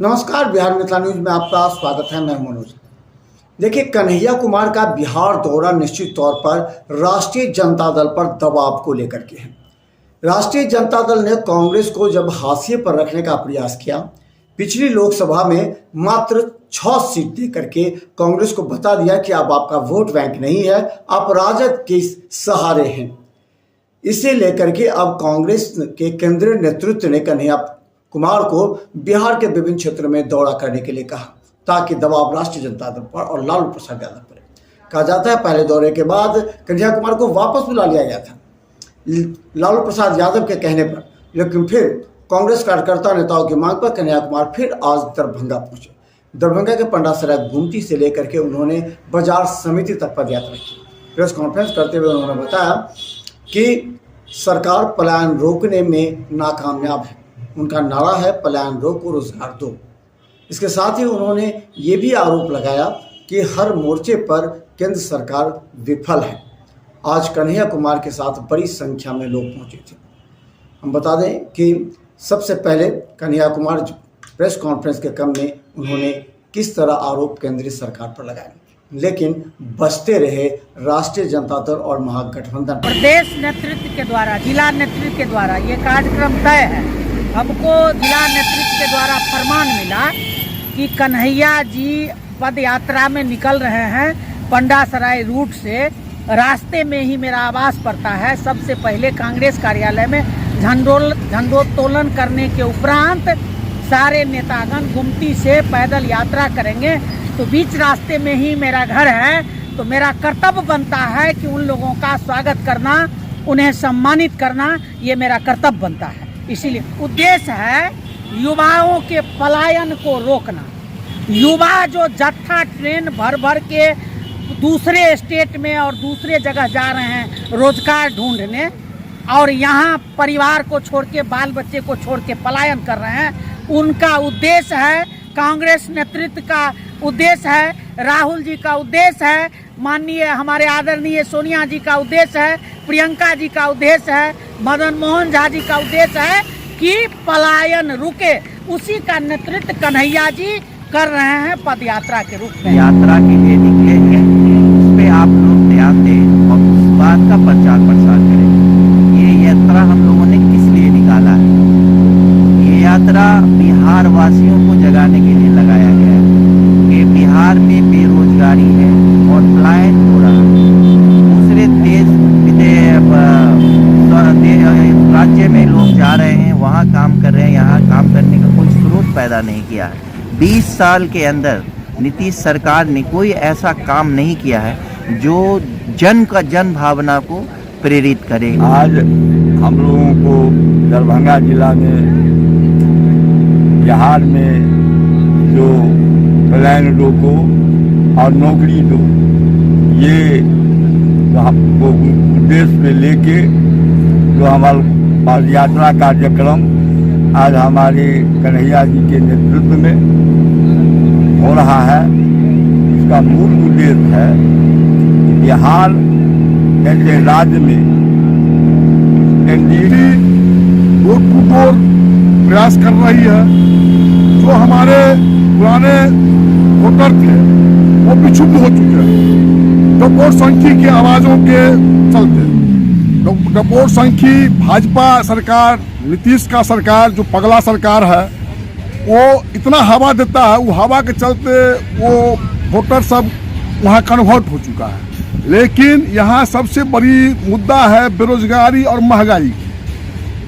नमस्कार, बिहार मिथिला न्यूज में आपका स्वागत है। मैं मनोज। देखिए, कन्हैया कुमार का बिहार दौरा निश्चित तौर पर राष्ट्रीय जनता दल पर दबाव को लेकर के है। राष्ट्रीय जनता दल ने कांग्रेस को जब हाशिए पर रखने का प्रयास किया, पिछली लोकसभा में मात्र 6 सीट दे करके कांग्रेस को बता दिया कि अब आपका वोट बैंक नहीं है, आप राजद के सहारे हैं। इसे लेकर के अब कांग्रेस के केंद्रीय नेतृत्व ने कन्हैया कुमार को बिहार के विभिन्न क्षेत्रों में दौरा करने के लिए कहा, ताकि दबाव राष्ट्रीय जनता दल पर और लालू प्रसाद यादव पर। कहा जाता है पहले दौरे के बाद कन्हैया कुमार को वापस बुला लिया गया था लालू प्रसाद यादव के कहने पर, लेकिन फिर कांग्रेस कार्यकर्ता नेताओं की मांग पर कन्हैया कुमार फिर आज दरभंगा पहुंचे। दरभंगा के पंडासरा गुमटी से लेकर के उन्होंने बाजार समिति तक पद यात्रा की। प्रेस कॉन्फ्रेंस करते हुए उन्होंने बताया कि सरकार पलायन रोकने में नाकामयाब है। उनका नारा है पलायन रोको रोजगार दो। इसके साथ ही उन्होंने ये भी आरोप लगाया कि हर मोर्चे पर केंद्र सरकार विफल है। आज कन्हैया कुमार के साथ बड़ी संख्या में लोग पहुंचे थे। हम बता दें कि सबसे पहले कन्हैया कुमार प्रेस कॉन्फ्रेंस के क्रम में उन्होंने किस तरह आरोप केंद्रीय सरकार पर लगाए, लेकिन बचते रहे राष्ट्रीय जनता दल और महागठबंधन। प्रदेश नेतृत्व के द्वारा, जिला नेतृत्व के द्वारा ये कार्यक्रम तय है। हमको जिला नेतृत्व के द्वारा फरमान मिला कि कन्हैया जी पद यात्रा में निकल रहे हैं पंडासराय रूट से। रास्ते में ही मेरा आवास पड़ता है। सबसे पहले कांग्रेस कार्यालय में झंडोत्तोलन करने के उपरांत सारे नेतागण गुमटी से पैदल यात्रा करेंगे। तो बीच रास्ते में ही मेरा घर है, तो मेरा कर्तव्य बनता है कि उन लोगों का स्वागत करना, उन्हें सम्मानित करना, ये मेरा कर्तव्य बनता है। इसीलिए उद्देश्य है युवाओं के पलायन को रोकना। युवा जो जत्था ट्रेन भर भर के दूसरे स्टेट में और दूसरे जगह जा रहे हैं रोजगार ढूंढने, और यहाँ परिवार को छोड़ के, बाल बच्चे को छोड़ के पलायन कर रहे हैं, उनका उद्देश्य है, कांग्रेस नेतृत्व का उद्देश्य है, राहुल जी का उद्देश्य है, माननीय हमारे आदरणीय सोनिया जी का उद्देश्य है, प्रियंका जी का उद्देश्य है, मदन मोहन झा जी का उद्देश्य है कि पलायन रुके। उसी का नेतृत्व कन्हैया जी कर रहे हैं पद यात्रा के रूप में। यात्रा के लिए निकले हैं, उस पे आप लोग ध्यान दें और उस बात का प्रचार प्रसार करें। ये यात्रा हम लोगों ने किस लिए निकाला है? ये यात्रा बिहार वासियों को जगाने के लिए लगाया गया है कि बिहार में बेरोजगारी है और पलायन हो रहा है। दूसरे राज्य में लोग जा रहे हैं, वहाँ काम कर रहे हैं, यहाँ काम करने का कोई स्रोत पैदा नहीं किया है। 20 साल के अंदर नीतीश सरकार ने कोई ऐसा काम नहीं किया है जो जन भावना को प्रेरित करे। आज हम लोगों को दरभंगा जिला में, बिहार में जो पलायन रोको और नौकरी दो, ये हमको उद्देश्य में लेके जो हमारा पद यात्रा कार्यक्रम आज हमारे कन्हैया जी के नेतृत्व में हो रहा है। इसका मूल उद्देश्य है कि बिहार जैसे राज्य में एनडीए तोड़ प्रयास कर रही है। जो हमारे पुराने वोटर थे वो विक्षुब्ध हो चुके हैं डपोर संघी की आवाजों के चलते। डपोर संघी भाजपा सरकार, नीतीश का सरकार जो पगला सरकार है, वो इतना हवा देता है, वो हवा के चलते वो वोटर सब वहाँ कन्वर्ट हो चुका है। लेकिन यहाँ सबसे बड़ी मुद्दा है बेरोजगारी और महंगाई।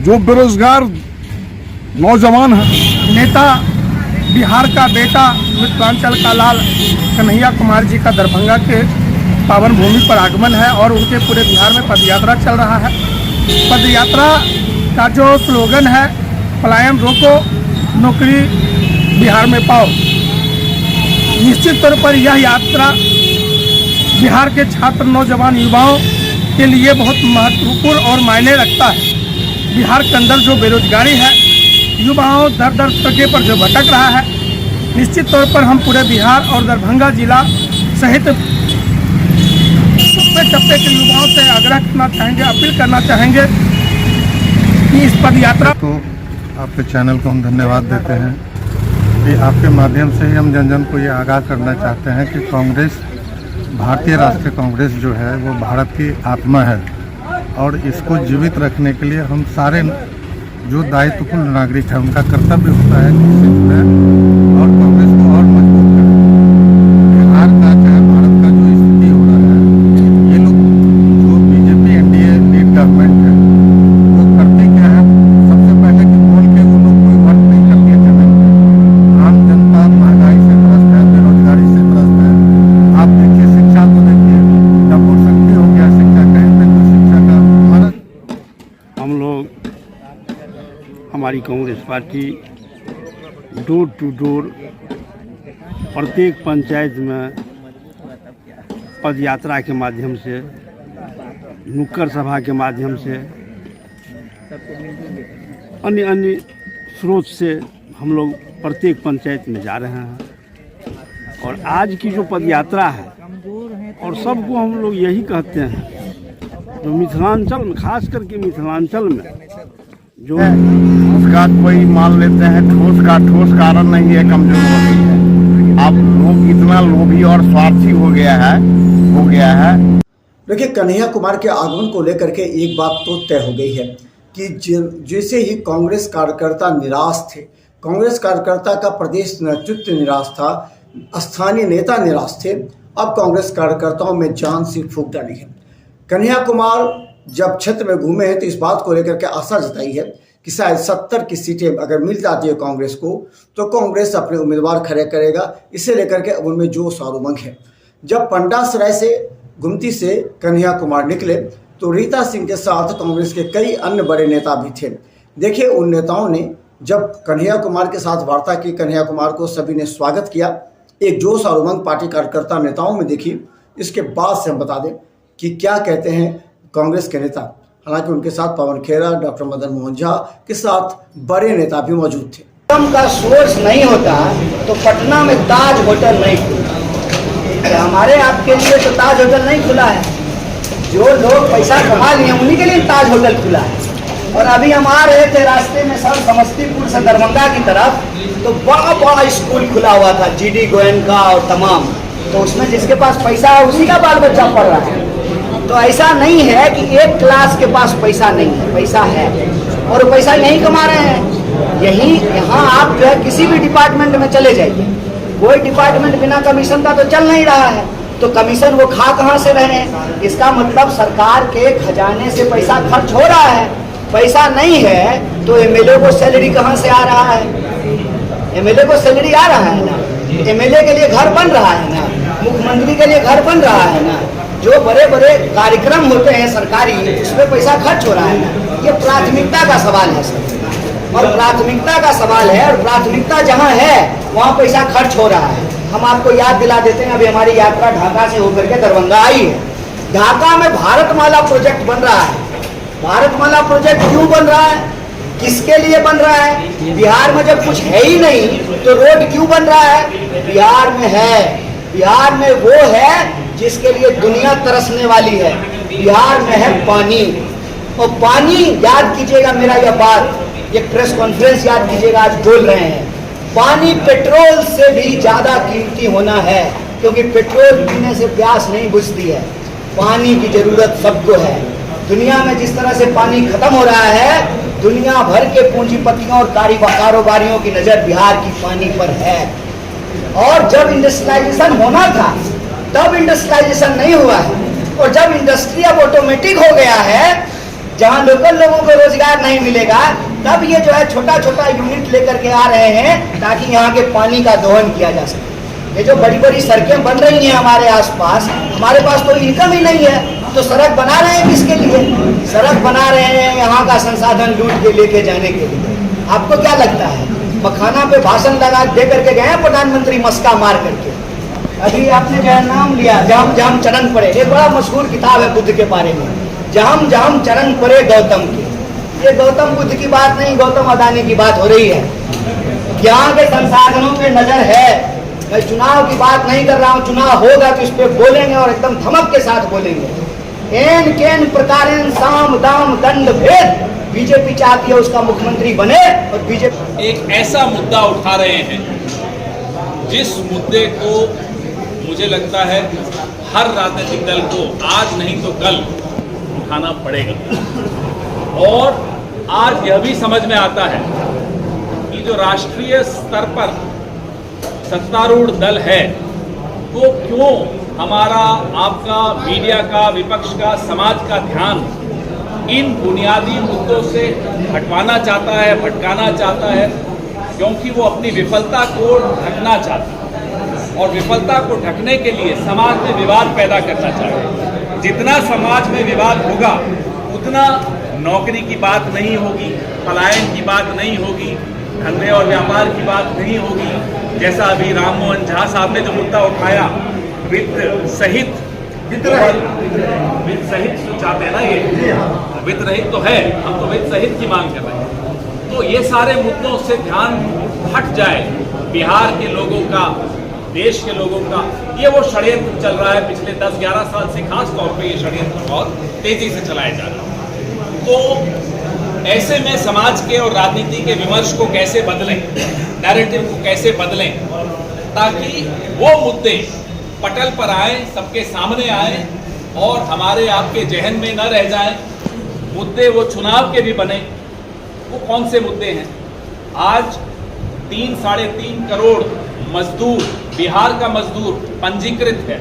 जो बेरोजगार नौजवान है, नेता बिहार का बेटा मिथिलांचल का लाल कन्हैया कुमार जी का दरभंगा के पावन भूमि पर आगमन है और उनके पूरे बिहार में पदयात्रा चल रहा है। पदयात्रा का जो स्लोगन है पलायन रोको, नौकरी बिहार में पाओ। निश्चित तौर पर यह यात्रा बिहार के छात्र, नौजवान, युवाओं के लिए बहुत महत्वपूर्ण और मायने रखता है। बिहार के अंदर जो बेरोजगारी है, युवाओं दर दर जगह पर जो भटक रहा है, निश्चित तौर पर हम पूरे बिहार और दरभंगा जिला सहित टप्पे के युवाओं से आग्रह करना चाहेंगे, अपील करना चाहेंगे कि इस पद यात्रा तो आपके चैनल को हम धन्यवाद देते हैं कि आपके माध्यम से ही हम जन जन को ये आगाह करना चाहते हैं कि कांग्रेस, भारतीय राष्ट्रीय कांग्रेस जो है वो भारत की आत्मा है और इसको जीवित रखने के लिए हम सारे जो दायित्वपूर्ण नागरिक हैं उनका कर्तव्य होता है कि इससे जुड़ें और कांग्रेस को और मजबूत करें। बिहार का चाहे भारत का जो स्थिति हो रहा है, ये लोग जो बीजेपी एनडीए लीड गवर्नमेंट है वो करते क्या है, सबसे पहले कि बोल के वो लोग कोई वर्क नहीं करती है जमीन पे। आम जनता महंगाई से त्रस्त है, बेरोजगारी से त्रस्त है। आप देखिए शिक्षा को देखिए, डबल संख्या हो गया शिक्षा, कहीं पे कोई शिक्षा का हमारा। हम लोग, हमारी Congress party door to door प्रत्येक पंचायत में पद यात्रा के माध्यम से, नुक्कड़ सभा के माध्यम से, अन्य स्रोत से हम लोग प्रत्येक पंचायत में जा रहे हैं। और आज की जो पद यात्रा है, और सबको हम लोग यही कहते हैं, जो मिथिलांचल में, खास करके मिथिलांचल में जो उसका कोई मान लेते हैं ठोस कारण नहीं है, कमजोर हो गई है। अब लोग इतना लोभी और स्वार्थी हो गया है। देखिए, कन्हैया कुमार के आगमन को लेकर के एक बात तो तय हो गई है कि जैसे ही कांग्रेस कार्यकर्ता निराश थे, कांग्रेस कार्यकर्ता का प्रदेश नेतृत्व निराश था, स्थानीय नेता निराश थे, अब कांग्रेस कार्यकर्ताओं में जान सी फूंक डाली है। कन्हैया कुमार जब क्षेत्र में घूमे हैं तो इस बात को लेकर के आशा जताई है कि शायद 70 की सीटें अगर मिल जाती है कांग्रेस को तो कांग्रेस अपने उम्मीदवार खड़े करेगा। इसे लेकर के अब उनमें जोश और उमंग है। जब पंडासराय से गुमती से कन्हैया कुमार निकले तो रीता सिंह के साथ कांग्रेस के कई अन्य बड़े नेता भी थे। देखिए, उन नेताओं ने जब कन्हैया कुमार के साथ वार्ता की, कन्हैया कुमार को सभी ने स्वागत किया। एक जोश और उमंग पार्टी कार्यकर्ता नेताओं में देखी। इसके बाद से हम बता दें कि क्या कहते हैं कांग्रेस के नेता। हालांकि उनके साथ पवन खेरा, डॉक्टर मदन मोहन झा के साथ बड़े नेता भी मौजूद थे। का सोर्स नहीं होता तो पटना में ताज होटल नहीं खुला। हमारे आपके लिए तो ताज होटल नहीं खुला है, जो लोग पैसा कमा लिए उन्हीं के लिए ताज होटल खुला है। और अभी हम आ रहे थे रास्ते में सर समस्तीपुर से दरभंगा की तरफ, तो बड़ा स्कूल खुला हुआ था जीडी गोयनका और तमाम, तो उसमें जिसके पास पैसा है उसी का बाल बच्चा पढ़ रहा है। तो ऐसा नहीं है कि एक क्लास के पास पैसा नहीं है, पैसा है और वो पैसा यहीं कमा रहे हैं। यहाँ आप जो है किसी भी डिपार्टमेंट में चले जाइए, कोई डिपार्टमेंट बिना कमीशन का तो चल नहीं रहा है, तो कमीशन वो खा कहाँ से रहे हैं? इसका मतलब सरकार के खजाने से पैसा खर्च हो रहा है। पैसा नहीं है तो एमएलए को सैलरी कहाँ से आ रहा है? एमएलए को सैलरी आ रहा है ना, एमएलए के लिए घर बन रहा है ना, मुख्यमंत्री के लिए घर बन रहा है ना, जो बड़े बड़े कार्यक्रम होते हैं सरकारी उसमें पैसा खर्च हो रहा है ना। ये प्राथमिकता का सवाल है सर, और प्राथमिकता का सवाल है, और प्राथमिकता जहाँ है वहाँ पैसा खर्च हो रहा है। हम आपको याद दिला देते हैं, अभी हमारी यात्रा ढाका से होकर के दरभंगा आई है। ढाका में भारतमाला प्रोजेक्ट बन रहा है। भारतमाला प्रोजेक्ट क्यों बन रहा है, किसके लिए बन रहा है? बिहार में जब कुछ है ही नहीं तो रोड क्यों बन रहा है? बिहार में है, बिहार में वो है जिसके लिए दुनिया तरसने वाली है। बिहार में है पानी, और पानी याद कीजिएगा मेरा यह बात, ये प्रेस कॉन्फ्रेंस याद कीजिएगा, आज बोल रहे हैं, पानी पेट्रोल से भी ज्यादा कीमती होना है, क्योंकि पेट्रोल पीने से प्यास नहीं बुझती है। पानी की जरूरत सबको है। दुनिया में जिस तरह से पानी खत्म हो रहा है, दुनिया भर के पूंजीपतियों और कारोबारियों की नजर बिहार की पानी पर है। और जब इंडस्ट्रियलाइजेशन होना था तब इंडस्ट्रियलाइजेशन नहीं हुआ है, और जब इंडस्ट्री अब ऑटोमेटिक हो गया है, जहां लोकल लोगों को रोजगार नहीं मिलेगा, तब ये जो है छोटा छोटा यूनिट लेकर के आ रहे हैं ताकि यहाँ के पानी का दोहन किया जा सके। ये जो बड़ी बड़ी सड़कें बन रही हैं हमारे आसपास, हमारे पास तो इनकम ही नहीं है, तो सड़क बना रहे हैं किसके लिए? सड़क बना रहे हैं यहाँ का संसाधन लूट के लेके जाने के लिए। आपको क्या लगता है, मखाना पे भाषण लगा दे करके गए प्रधानमंत्री मस्का मार करके? अभी आपने जो है नाम लिया, जहाँ जहाँ चरण पड़े, एक बड़ा मशहूर किताब है बुद्ध के बारे में, जहाँ जहाँ चरण पड़े गौतम के। ये गौतम बुद्ध की बात नहीं, गौतम अदानी की बात हो रही है। यहाँ के संसाधनों पे नजर है। मैं चुनाव की बात नहीं कर रहा हूँ, चुनाव होगा तो इस पे बोलेंगे और एकदम धमक के साथ बोलेंगे। एन केन प्रकारेण साम दाम दंड भेद बीजेपी चाहती है उसका मुख्यमंत्री बने, और बीजेपी एक ऐसा मुद्दा उठा रहे हैं जिस मुद्दे को मुझे लगता है हर राजनीतिक दल को आज नहीं तो कल उठाना पड़ेगा। और आज यह भी समझ में आता है कि जो राष्ट्रीय स्तर पर सत्तारूढ़ दल है वो क्यों हमारा, आपका, मीडिया का, विपक्ष का, समाज का ध्यान इन बुनियादी मुद्दों से हटवाना चाहता है, भटकाना चाहता है, क्योंकि वो अपनी विफलता को ढकना चाहता है और विफलता को ढकने के लिए समाज में विवाद पैदा करना चाहता है। जितना समाज में विवाद होगा उतना नौकरी की बात नहीं होगी, पलायन की बात नहीं होगी, धंधे और व्यापार की बात नहीं होगी। जैसा अभी राम मोहन झा साहब ने जो मुद्दा उठाया, वित्त सहित चाहते हैं ना, ये वित्त रहित तो है, हम तो वित्त सहित की मांग कर रहे हैं। तो ये सारे मुद्दों से ध्यान हट जाए बिहार के लोगों का, देश के लोगों का। ये वो षड्यंत्र चल रहा है पिछले 10-11 साल से, खास तौर पे ये षड्यंत्र बहुत तेजी से चलाया जा रहा है। तो ऐसे में समाज के और राजनीति के विमर्श को कैसे बदलें, नैरेटिव को कैसे बदलें, ताकि वो मुद्दे पटल पर आए, सबके सामने आए और हमारे आपके जहन में न रह जाएं। मुद्दे वो चुनाव के भी बने। वो कौन से मुद्दे हैं? आज 3-3.5 करोड़ मजदूर, बिहार का मजदूर पंजीकृत है,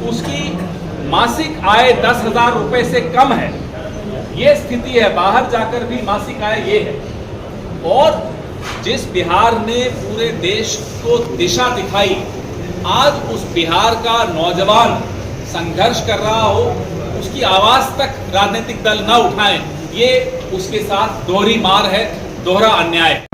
उसकी मासिक आय 10,000 रुपए से कम है। ये स्थिति है, बाहर जाकर भी मासिक आय ये है। और जिस बिहार ने पूरे देश को दिशा दिखाई, आज उस बिहार का नौजवान संघर्ष कर रहा हो, उसकी आवाज तक राजनीतिक दल न उठाएं, ये उसके साथ दोहरी मार है, दोहरा अन्याय है।